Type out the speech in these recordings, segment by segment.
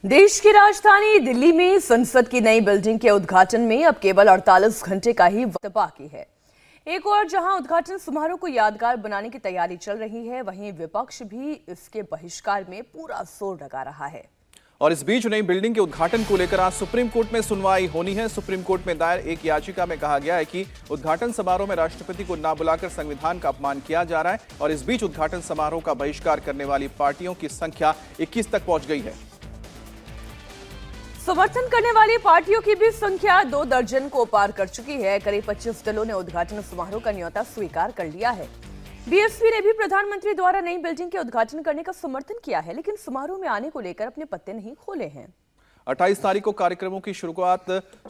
देश की राजधानी दिल्ली में संसद की नई बिल्डिंग के उद्घाटन में अब केवल 48 घंटे का ही वक्त बाकी है। एक और जहां उद्घाटन समारोह को यादगार बनाने की तैयारी चल रही है, वहीं विपक्ष भी इसके बहिष्कार में पूरा जोर लगा रहा है। और इस बीच नई बिल्डिंग के उद्घाटन को लेकर आज सुप्रीम कोर्ट में सुनवाई होनी है। सुप्रीम कोर्ट में दायर एक याचिका में कहा गया है कि उद्घाटन समारोह में राष्ट्रपति को ना बुलाकर संविधान का अपमान किया जा रहा है और इस बीच उद्घाटन समारोह का बहिष्कार करने वाली पार्टियों की संख्या 21 तक पहुंच गई है। समर्थन करने वाली पार्टियों की भी संख्या 2 दर्जन को पार कर चुकी है। करीब 25 दलों ने उद्घाटन समारोह का न्योता स्वीकार कर लिया है। बीएसपी ने भी प्रधानमंत्री द्वारा नई बिल्डिंग के उद्घाटन करने का समर्थन किया है, लेकिन समारोह में आने को लेकर अपने पत्ते नहीं खोले हैं। 28 तारीख को कार्यक्रमों की शुरुआत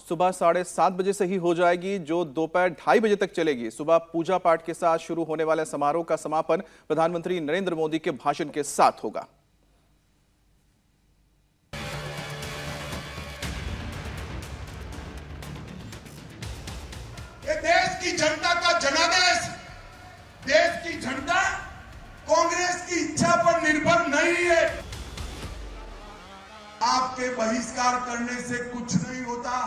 सुबह 7:30 बजे से ही हो जाएगी, जो दोपहर 2:30 बजे तक चलेगी। सुबह पूजा पाठ के साथ शुरू होने वाले समारोह का समापन प्रधानमंत्री नरेंद्र मोदी के भाषण के साथ होगा। देश की जनता का जनादेश, देश की जनता कांग्रेस की इच्छा पर निर्भर नहीं है। आपके बहिष्कार करने से कुछ नहीं होता।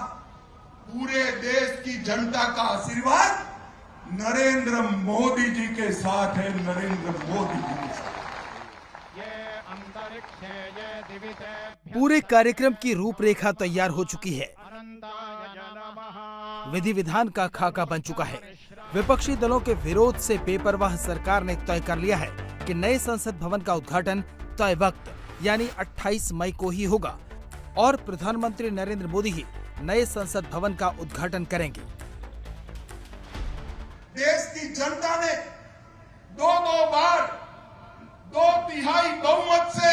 पूरे देश की जनता का आशीर्वाद नरेंद्र मोदी जी के साथ है। नरेंद्र मोदी जी के साथ। पूरे कार्यक्रम की रूपरेखा तैयार हो चुकी है। विधि विधान का खाका बन चुका है। विपक्षी दलों के विरोध से बेपरवाह सरकार ने तय कर लिया है कि नए संसद भवन का उद्घाटन तय वक्त यानी 28 मई को ही होगा और प्रधानमंत्री नरेंद्र मोदी ही नए संसद भवन का उद्घाटन करेंगे। देश की जनता ने दो बार 2/3 बहुमत से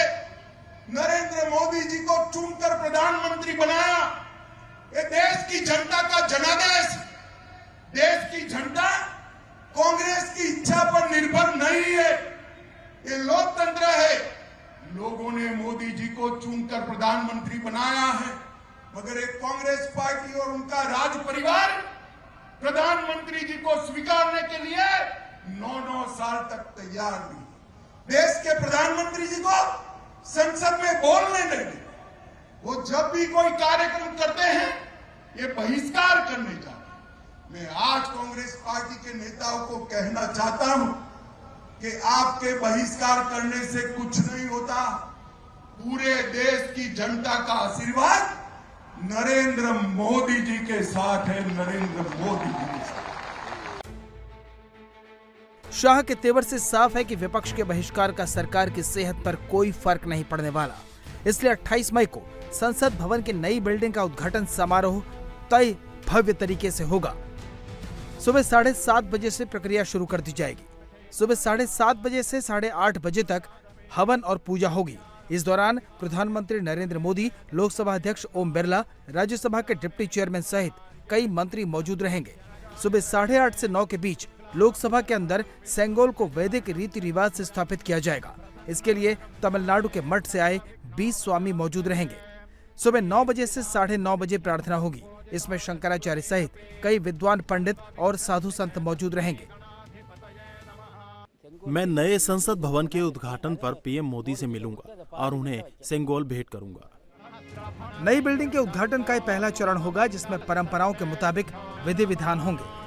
नरेंद्र मोदी जी को चुनकर प्रधानमंत्री बनाया। ये देश की जनता का जनादेश, देश की जनता कांग्रेस की इच्छा पर निर्भर नहीं है। ये लोकतंत्र है। लोगों ने मोदी जी को चुनकर प्रधानमंत्री बनाया है, मगर एक कांग्रेस पार्टी और उनका राज परिवार प्रधानमंत्री जी को स्वीकारने के लिए 9 साल तक तैयार नहीं। देश के प्रधानमंत्री जी को संसद में बोलने नहीं देते। वो जब भी कोई कार्यक्रम करते हैं ये बहिष्कार करने जाते हैं। मैं आज कांग्रेस पार्टी के नेताओं को कहना चाहता हूं कि आपके बहिष्कार करने से कुछ नहीं होता। पूरे देश की जनता का आशीर्वाद नरेंद्र मोदी जी के साथ है। नरेंद्र मोदी जी के साथ। शाह के तेवर से साफ है कि विपक्ष के बहिष्कार का सरकार की सेहत पर कोई फर्क नहीं पड़ने वाला। इसलिए 28 मई को संसद भवन की नई बिल्डिंग का उद्घाटन समारोह तय भव्य तरीके से होगा। सुबह 7:30 बजे से प्रक्रिया शुरू कर दी जाएगी। सुबह 7:30 बजे से 8:30 बजे तक हवन और पूजा होगी। इस दौरान प्रधानमंत्री नरेंद्र मोदी, लोकसभा अध्यक्ष ओम बिरला, राज्यसभा के डिप्टी चेयरमैन सहित कई मंत्री मौजूद रहेंगे। सुबह 8:30 से 9 के बीच लोकसभा के अंदर सेंगोल को वैदिक रीति रिवाज से स्थापित किया जाएगा। इसके लिए तमिलनाडु के मठ से आए 20 स्वामी मौजूद रहेंगे। सुबह 9 बजे से 9:30 बजे प्रार्थना होगी। इसमें शंकराचार्य सहित कई विद्वान पंडित और साधु संत मौजूद रहेंगे। मैं नए संसद भवन के उद्घाटन पर पीएम मोदी से मिलूंगा और उन्हें सेंगोल भेंट करूंगा। नई बिल्डिंग के उद्घाटन का पहला चरण होगा, जिसमें परंपराओं के मुताबिक विधि विधान होंगे।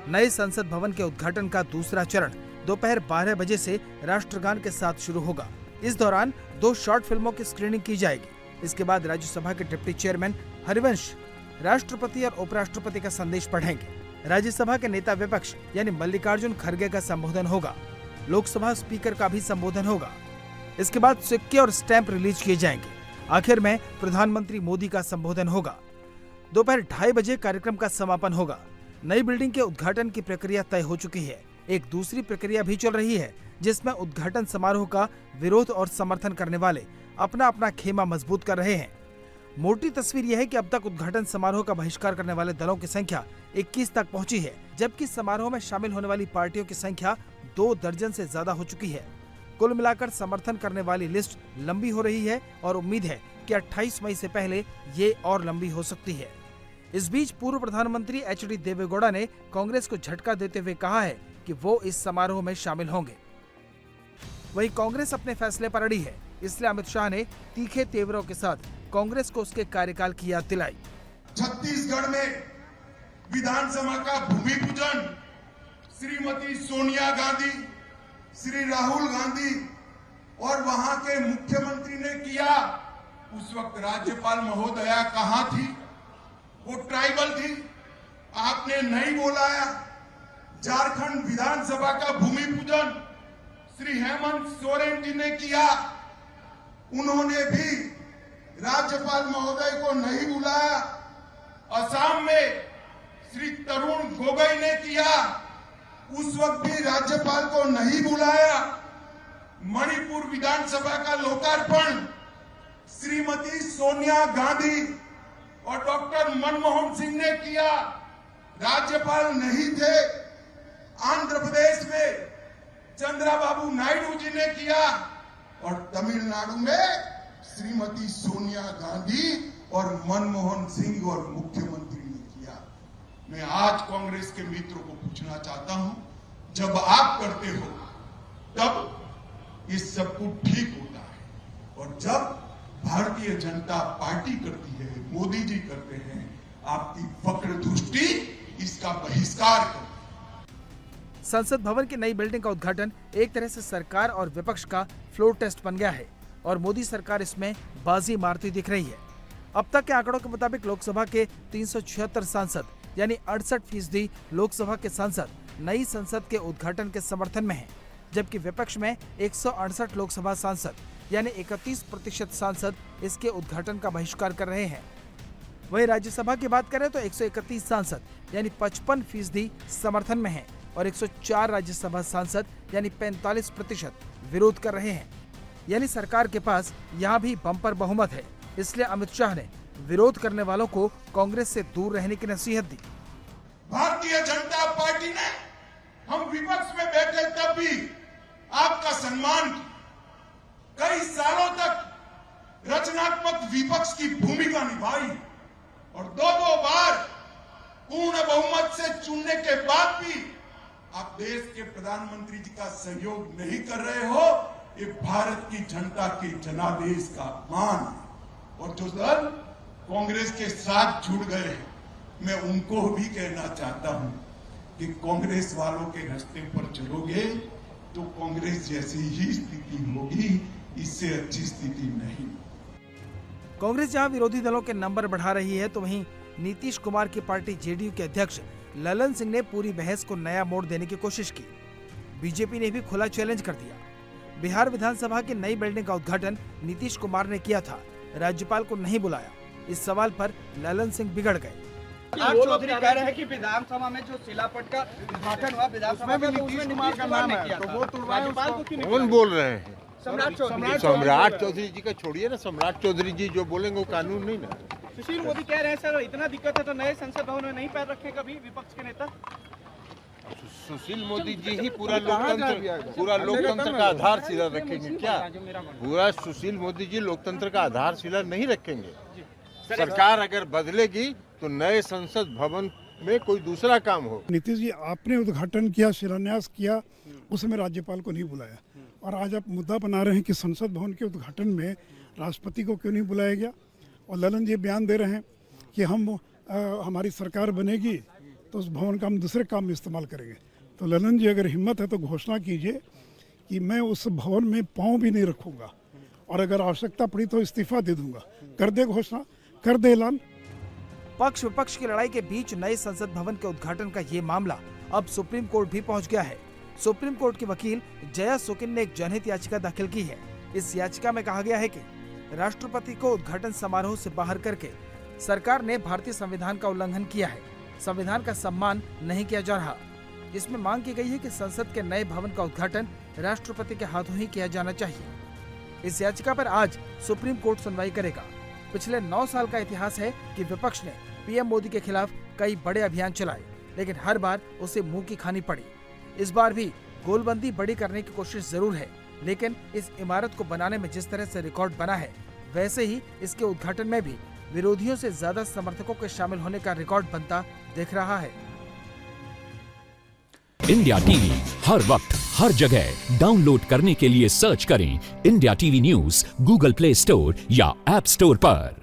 नए संसद भवन के उद्घाटन का दूसरा चरण दोपहर 12 बजे से राष्ट्रगान के साथ शुरू होगा। इस दौरान 2 शॉर्ट फिल्मों की स्क्रीनिंग की जाएगी। इसके बाद राज्यसभा के डिप्टी चेयरमैन हरिवंश राष्ट्रपति और उपराष्ट्रपति का संदेश पढ़ेंगे। राज्यसभा के नेता विपक्ष यानी मल्लिकार्जुन खड़गे का संबोधन होगा। लोकसभा स्पीकर का भी संबोधन होगा। इसके बाद सिक्के और स्टैंप रिलीज किए जाएंगे। आखिर में प्रधानमंत्री मोदी का संबोधन होगा। दोपहर 2:30 बजे कार्यक्रम का समापन होगा। नई बिल्डिंग के उद्घाटन की प्रक्रिया तय हो चुकी है। एक दूसरी प्रक्रिया भी चल रही है, जिसमें उद्घाटन समारोह का विरोध और समर्थन करने वाले अपना अपना खेमा मजबूत कर रहे हैं। मोटी तस्वीर यह है कि अब तक उद्घाटन समारोह का बहिष्कार करने वाले दलों की संख्या 21 तक पहुंची है, जबकि समारोह में शामिल होने वाली पार्टियों की संख्या 2 दर्जन से ज्यादा हो चुकी है। कुल मिलाकर समर्थन करने वाली लिस्ट लंबी हो रही है और उम्मीद है कि 28 मई से पहले ये और लंबी हो सकती है। इस बीच पूर्व प्रधानमंत्री एचडी देवेगौड़ा ने कांग्रेस को झटका देते हुए कहा है कि वो इस समारोह में शामिल होंगे। वहीं कांग्रेस अपने फैसले पर अड़ी है। इसलिए अमित शाह ने तीखे तेवरों के साथ कांग्रेस को उसके कार्यकाल की याद दिलाई। छत्तीसगढ़ में विधानसभा का भूमि पूजन श्रीमती सोनिया गांधी, श्री राहुल गांधी और वहां के मुख्यमंत्री ने किया। उस वक्त राज्यपाल महोदया कहां थी? वो ट्राइबल थी, आपने नहीं बुलाया। झारखंड विधानसभा का भूमि पूजन श्री हेमंत सोरेन जी ने किया, उन्होंने भी राज्यपाल महोदय को नहीं बुलाया। असम में श्री तरुण गोगोई ने किया, उस वक्त भी राज्यपाल को नहीं बुलाया। मणिपुर विधानसभा का लोकार्पण श्रीमती सोनिया गांधी और डॉक्टर मनमोहन सिंह ने किया, राज्यपाल नहीं थे। आंध्र प्रदेश में चंद्रबाबू नायडू जी ने किया और तमिलनाडु में श्रीमती सोनिया गांधी और मनमोहन सिंह और मुख्यमंत्री ने किया। मैं आज कांग्रेस के मित्रों को पूछना चाहता हूं, जब आप करते हो तब ये सब कुछ ठीक होता है, और जब भारतीय जनता पार्टी करती है, मोदी जी करते हैं, आपकी वक्र दृष्टि इसका बहिष्कार करती है। संसद भवन की नई बिल्डिंग का उद्घाटन एक तरह से सरकार और विपक्ष का फ्लोर टेस्ट बन गया है और मोदी सरकार इसमें बाजी मारती दिख रही है। अब तक के आंकड़ों के मुताबिक लोकसभा के 376 सांसद यानी 68% लोकसभा के सांसद नई संसद के उद्घाटन के समर्थन में हैं, जबकि विपक्ष में 168 लोकसभा सांसद यानी 31% सांसद इसके उद्घाटन का बहिष्कार कर रहे हैं। वहीं राज्यसभा की बात करें तो 131 सांसद यानी 55% समर्थन में हैं और 104 राज्यसभा सांसद यानी 45% विरोध कर रहे हैं। यानी सरकार के पास यहाँ भी बम्पर बहुमत है, इसलिए अमित शाह ने विरोध करने वालों को कांग्रेस से दूर रहने की नसीहत दी। भारतीय जनता पार्टी ने हम विपक्ष में बैठे तब भी आपका सम्मान किया। कई सालों तक रचनात्मक विपक्ष की भूमिका निभाई और दो बार पूर्ण बहुमत से चुनने के बाद भी आप देश के प्रधानमंत्री जी का सहयोग नहीं कर रहे हो। ये भारत की जनता के जनादेश का अपमान है। और जो दल कांग्रेस के साथ जुड़ गए हैं, मैं उनको भी कहना चाहता हूं कि कांग्रेस वालों के रास्ते पर चलोगे तो कांग्रेस जैसी ही स्थिति होगी, इससे अच्छी स्थिति नहीं। कांग्रेस जहां विरोधी दलों के नंबर बढ़ा रही है, तो वहीं नीतीश कुमार की पार्टी जेडीयू के अध्यक्ष ललन सिंह ने पूरी बहस को नया मोड़ देने की कोशिश की। बीजेपी ने भी खुला चैलेंज कर दिया। बिहार विधानसभा की नई बिल्डिंग का उद्घाटन नीतीश कुमार ने किया था, राज्यपाल को नहीं बुलाया। इस सवाल पर ललन सिंह बिगड़ गए। चौधरी कह रहे हैं कि विधानसभा में जो शिलापट का उद्घाटन हुआ विधानसभा में, तो उसमें नीतीश कुमार ने किया था, राज्यपाल को क्यों नहीं? कौन बोल रहे हैं? सम्राट चौधरी जी का छोड़िए ना, सम्राट चौधरी जी जो बोलेंगे वो कानून नहीं ना। सुशील मोदी कह रहे हैं सर इतना दिक्कत है तो नए संसद भवन में नहीं पैर रखे कभी विपक्ष के नेता। सुशील मोदी जी ही पूरा लोकतंत्र का आधारशिला रखेंगे क्या? पूरा सुशील मोदी जी लोकतंत्र का आधारशिला नहीं रखेंगे। सरकार अगर बदलेगी तो नए संसद भवन में कोई दूसरा काम हो। नीतीश जी, आपने उद्घाटन किया, शिलान्यास किया, उसमें राज्यपाल को नहीं बुलाया, और आज आप मुद्दा बना रहे हैं कि संसद भवन के उद्घाटन में राष्ट्रपति को क्यों नहीं बुलाया गया। और ललन जी बयान दे रहे हैं कि हमारी सरकार बनेगी तो उस भवन का हम दूसरे काम में इस्तेमाल करेंगे। तो ललन जी, अगर हिम्मत है तो घोषणा कीजिए कि मैं उस भवन में पाँव भी नहीं रखूंगा, और अगर आवश्यकता पड़ी तो इस्तीफा दे दूंगा। कर दे घोषणा, कर दे ऐलान। पक्ष विपक्ष की लड़ाई के बीच नए संसद भवन के उद्घाटन का ये मामला अब सुप्रीम कोर्ट भी पहुंच गया है। सुप्रीम कोर्ट की वकील जया सुकिन ने एक जनहित याचिका दाखिल की है। इस याचिका में कहा गया है कि राष्ट्रपति को उद्घाटन समारोह से बाहर करके सरकार ने भारतीय संविधान का उल्लंघन किया है, संविधान का सम्मान नहीं किया जा रहा। इसमें मांग की गई है कि संसद के नए भवन का उद्घाटन राष्ट्रपति के हाथों ही किया जाना चाहिए। इस याचिका पर आज सुप्रीम कोर्ट सुनवाई करेगा। पिछले 9 साल का इतिहास है कि विपक्ष ने पीएम मोदी के खिलाफ कई बड़े अभियान चलाए, लेकिन हर बार उसे मुंह की खानी पड़ी। इस बार भी गोलबंदी बड़ी करने की कोशिश जरूर है, लेकिन इस इमारत को बनाने में जिस तरह से रिकॉर्ड बना है, वैसे ही इसके उद्घाटन में भी विरोधियों से ज्यादा समर्थकों के शामिल होने का रिकॉर्ड बनता दिख रहा है। इंडिया टीवी हर वक्त हर जगह डाउनलोड करने के लिए सर्च करें India TV news Google play store या ऐप स्टोर पर।